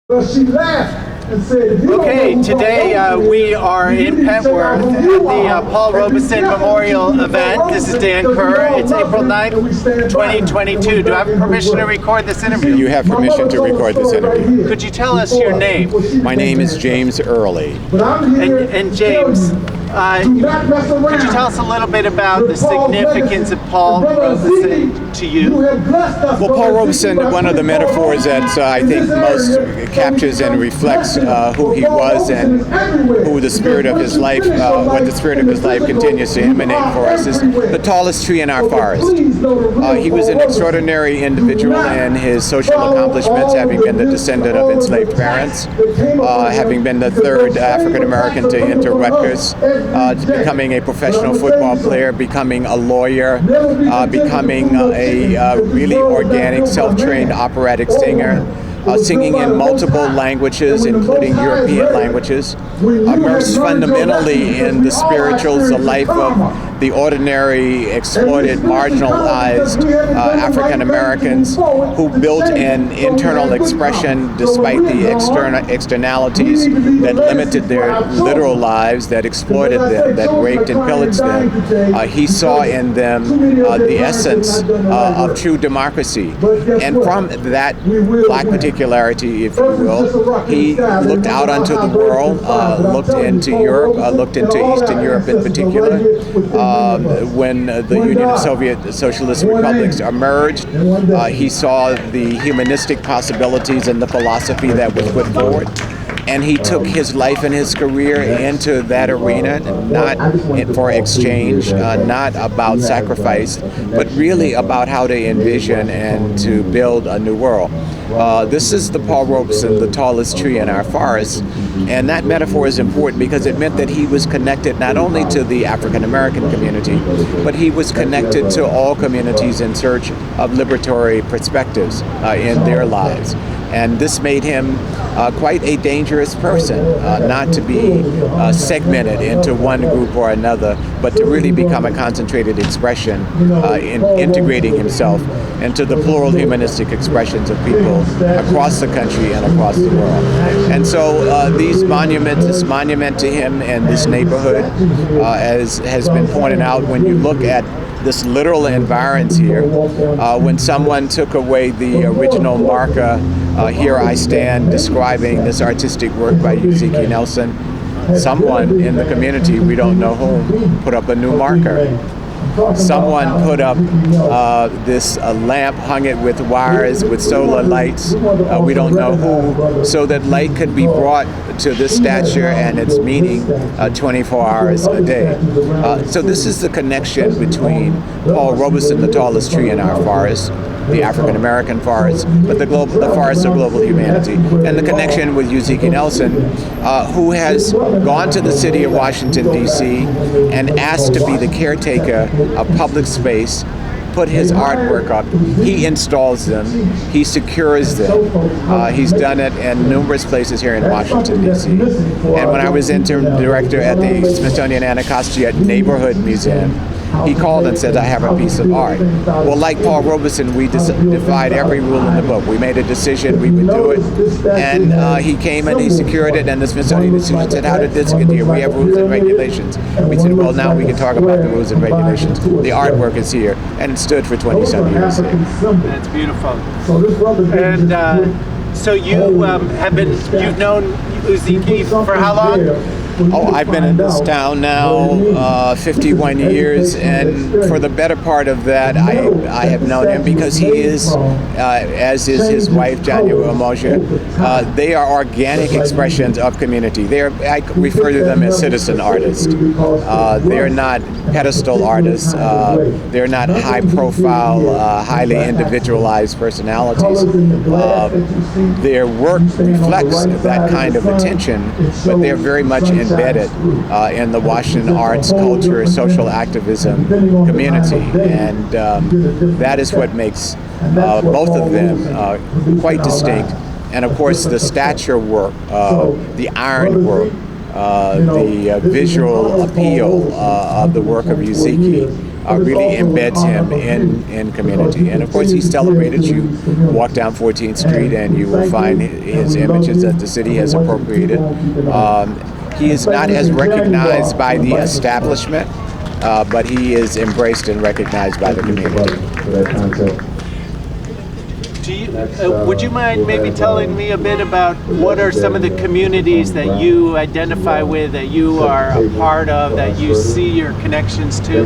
But she laughed and said, Okay, today we are in Pentworth at the Paul Robeson Memorial event. This is Dan Kerr. It's April 9th, 2022. Do I have permission to record this interview? You have permission to record this interview. Could you tell us your name? My name is James Early. And James, could you tell us a little bit about the significance of Paul Robeson to you? Well, Paul Robeson, one of the metaphors that I think most captures and reflects who he was and who the spirit of his life, what the spirit of his life continues to emanate for us, is the tallest tree in our forest. He was an extraordinary individual in his social accomplishments, having been the descendant of enslaved parents, having been the third African American to enter Rutgers, becoming a professional football player, becoming a lawyer, becoming a really organic, self-trained operatic singer, singing in multiple languages, including European languages, immersed fundamentally in the spirituals, the life of the ordinary, exploited, marginalized African Americans who built an internal expression despite the externalities that limited their literal lives, that exploited them, that raped and pillaged them. He saw in them the essence of true democracy. And from that black particularity, if you will, he looked out onto the world, looked into Europe, looked into Eastern Europe in particular. When the Union of Soviet Socialist Republics emerged, he saw the humanistic possibilities and the philosophy that was put forward. And he took his life and his career into that arena, not for exchange, not about sacrifice, but really about how to envision and to build a new world. This is the Paul Robeson, the tallest tree in our forest. And that metaphor is important because it meant that he was connected not only to the African American community, but he was connected to all communities in search of liberatory perspectives in their lives. And this made him quite a dangerous person, not to be segmented into one group or another, but to really become a concentrated expression in integrating himself into the plural humanistic expressions of people across the country and across the world. And so these monuments, this monument to him and this neighborhood, as has been pointed out, when you look at this literal environs here, when someone took away the original marker, here I stand describing this artistic work by Uzikee Nelson, someone in the community, we don't know whom, put up a new marker. Someone put up this lamp, hung it with wires, with solar lights, we don't know who, so that light could be brought to this stature and its meaning 24 hours a day. So this is the connection between Paul Robeson, the tallest tree in our forest, the African American forest, but the forest of global humanity, and the connection with Uzikee Nelson, who has gone to the city of Washington, D.C. and asked to be the caretaker of public space, put his artwork up. He installs them. He secures them. He's done it in numerous places here in Washington, D.C. And when I was interim director at the Smithsonian Anacostia Neighborhood Museum, he called and said, I have a piece of art. Well, like Paul Robeson, we defied every rule in the book. We made a decision we would do it. And he came and he secured it, and the Smithsonian Institution said, how did this get here? We have rules and regulations. We said, well, now we can talk about the rules and regulations. The artwork is here, and it stood for 20-some years. That's beautiful. And so you've known Uzikee for how long? Oh, I've been in this town now 51 years, and for the better part of that, I have known him because he is, as is his wife, Janya Umoja, they are organic expressions of community. I refer to them as citizen artists. They're not pedestal artists. They're not high-profile, highly individualized personalities. Their work reflects that kind of attention, but they're very much embedded in the Washington arts, culture, social activism community, and that is what makes both of them quite distinct. And of course, the stature work, the iron work, the visual appeal of the work of Uzikee really embeds him in community. And of course, he's celebrated. You walk down 14th Street and you will find his images that the city has appropriated. He is not as recognized by the establishment, but he is embraced and recognized by the community. Would you mind maybe telling me a bit about what are some of the communities that you identify with, that you are a part of, that you see your connections to?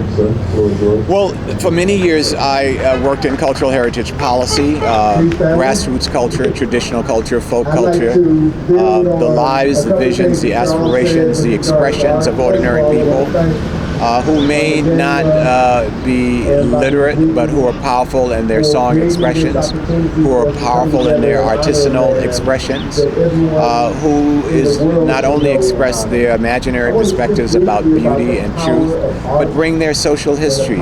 Well, for many years I worked in cultural heritage policy, grassroots culture, traditional culture, folk culture, the lives, the visions, the aspirations, the expressions of ordinary people. Who may not be literate, but who are powerful in their song expressions, who are powerful in their artisanal expressions, who is not only express their imaginary perspectives about beauty and truth, but bring their social history,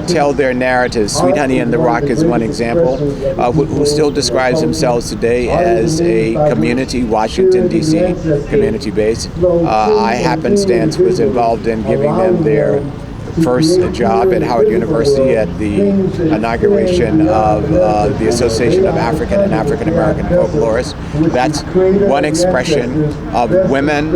tell their narratives. Sweet Honey and the Rock is one example, who still describes themselves today as a community, Washington, D.C., community-based. I, happenstance, was involved in giving them their first job at Howard University at the inauguration of the Association of African and African American Folklorists. That's one expression of women,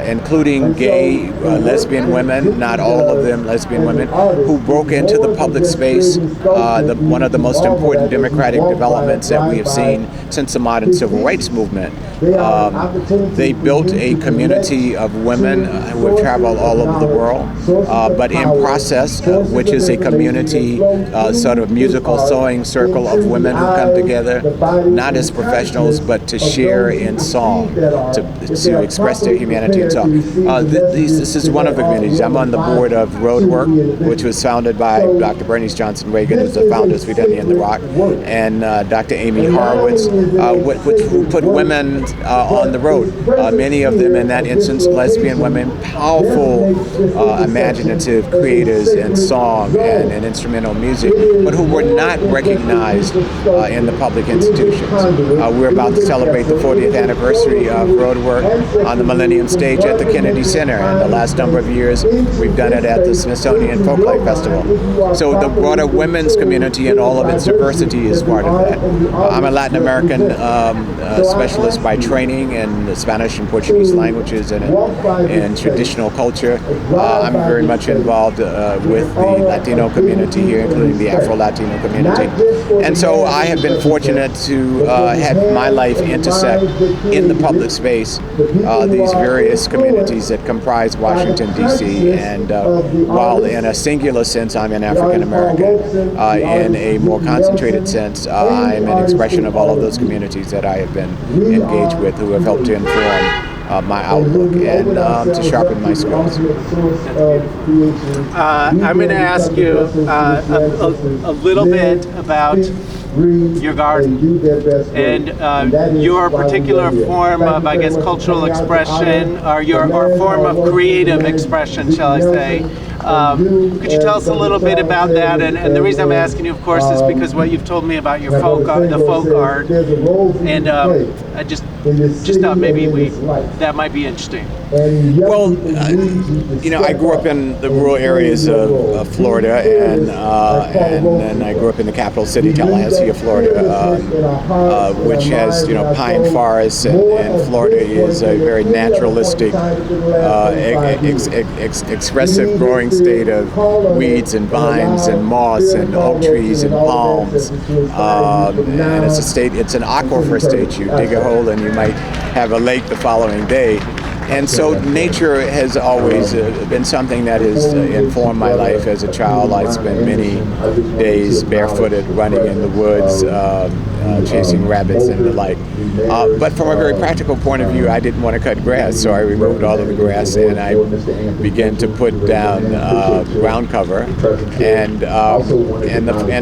including gay, lesbian women, not all of them lesbian women, who broke into the public space, one of the most important democratic developments that we have seen since the modern civil rights movement. They built a community of women who have traveled all over the world, but in process, which is a community sort of musical sewing circle of women who come together, not as professionals, but to share in song, to express their humanity in song. This is one of the communities. I'm on the board of Roadwork, which was founded by Dr. Bernice Johnson Reagan, who's the founder of Sweet Honey and the Rock, and Dr. Amy Horowitz, who put women on the road. Many of them, in that instance, lesbian women, powerful, imaginative creators in song and instrumental music, but who were not recognized in the public institutions. We're about to celebrate the 40th anniversary of Roadwork on the Millennium Stage at the Kennedy Center, and the last number of years we've done it at the Smithsonian Folklife Festival. So the broader women's community and all of its diversity is part of that. I'm a Latin American specialist by training in the Spanish and Portuguese languages and in traditional culture. I'm very much involved with the Latino community here, including the Afro-Latino community. And so I have been fortunate to have my life intersect in the public space these various communities that comprise Washington, D.C. And while in a singular sense I'm an African American, in a more concentrated sense I'm an expression of all of those communities that I have been engaged with, who have helped to inform my outlook and to sharpen my skills. I'm going to ask you a little bit about your garden and your particular form of, I guess, cultural expression, or form of creative expression, shall I say. Could you tell us a little bit about that? And the reason I'm asking you, of course, is because what you've told me about your folk art, and I just thought maybe that might be interesting. Well, I grew up in the rural areas of Florida, and then I grew up in the capital city, Tallahassee, Florida, which has pine forests, and Florida is a very naturalistic, expressive growing state of weeds and vines and moss and oak trees and palms, and it's an aquifer state. You dig a hole and you might have a lake the following day. And so nature has always been something that has informed my life as a child. I spent many days barefooted running in the woods, chasing rabbits and the like. But from a very practical point of view, I didn't want to cut grass, so I removed all of the grass and I began to put down ground cover and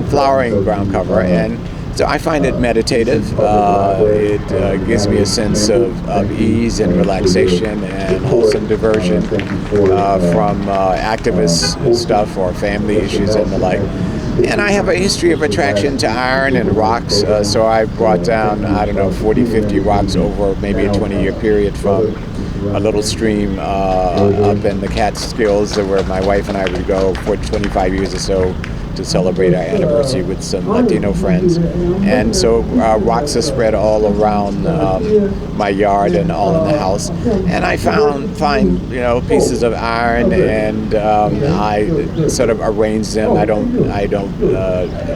flowering ground cover. And so I find it meditative. It gives me a sense of ease and relaxation and wholesome diversion from activist stuff or family issues and the like. And I have a history of attraction to iron and rocks, so I brought down, 40, 50 rocks over maybe a 20-year period from a little stream up in the Catskills where my wife and I would go for 25 years or so to celebrate our anniversary with some Latino friends. And so rocks are spread all around my yard and all in the house. And I find pieces of iron, and I sort of arrange them. I don't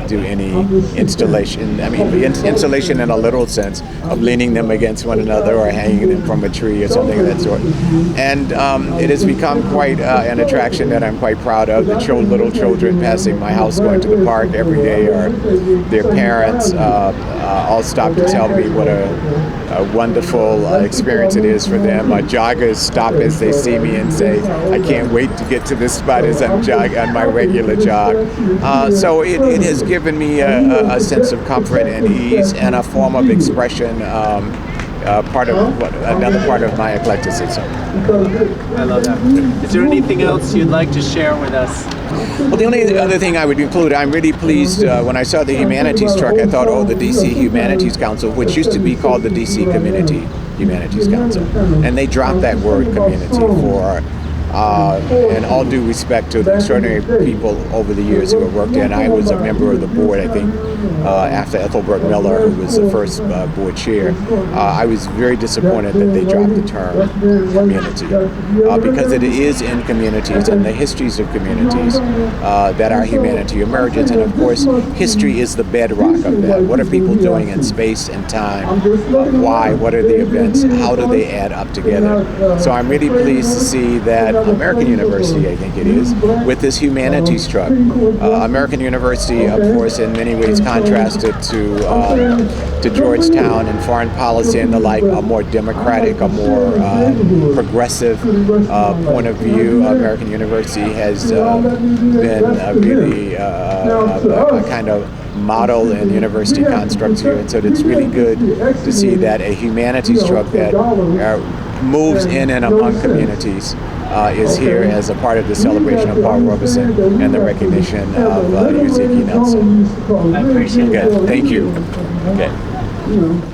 do any installation. I mean, installation in a literal sense of leaning them against one another or hanging them from a tree or something of that sort. And it has become quite an attraction that I'm quite proud of. The little children passing my house going to the park every day, or their parents all stop to tell me what a wonderful experience it is for them. Joggers stop as they see me and say, I can't wait to get to this spot as I'm jogging on my regular jog. So it has given me a sense of comfort and ease and a form of expression, another part of my eclecticism. I love that. Is there anything else you'd like to share with us? Well, the only other thing I would include, I'm really pleased when I saw the Humanities Truck, I thought, the DC Humanities Council, which used to be called the DC Community Humanities Council, and they dropped that word community for, in all due respect to the extraordinary people over the years who have worked there, and I was a member of the board, I think, after Ethelbert Miller, who was the first board chair. I was very disappointed that they dropped the term community, because it is in communities and the histories of communities that our humanity emerges, and of course history is the bedrock of that. What are people doing in space and time? Why? What are the events? How do they add up together? So I'm really pleased to see that American University, I think it is, with this Humanities Truck. American University, of course, in many ways contrasted to Georgetown in foreign policy and the like, a more democratic, a more progressive point of view. American University has been really a kind of model in university constructs here, and so it's really good to see that a humanities truck that moves in and among communities is here as a part of the celebration of Paul Robeson and the recognition of Uzikee Nelson. I appreciate that. Thank you. Okay.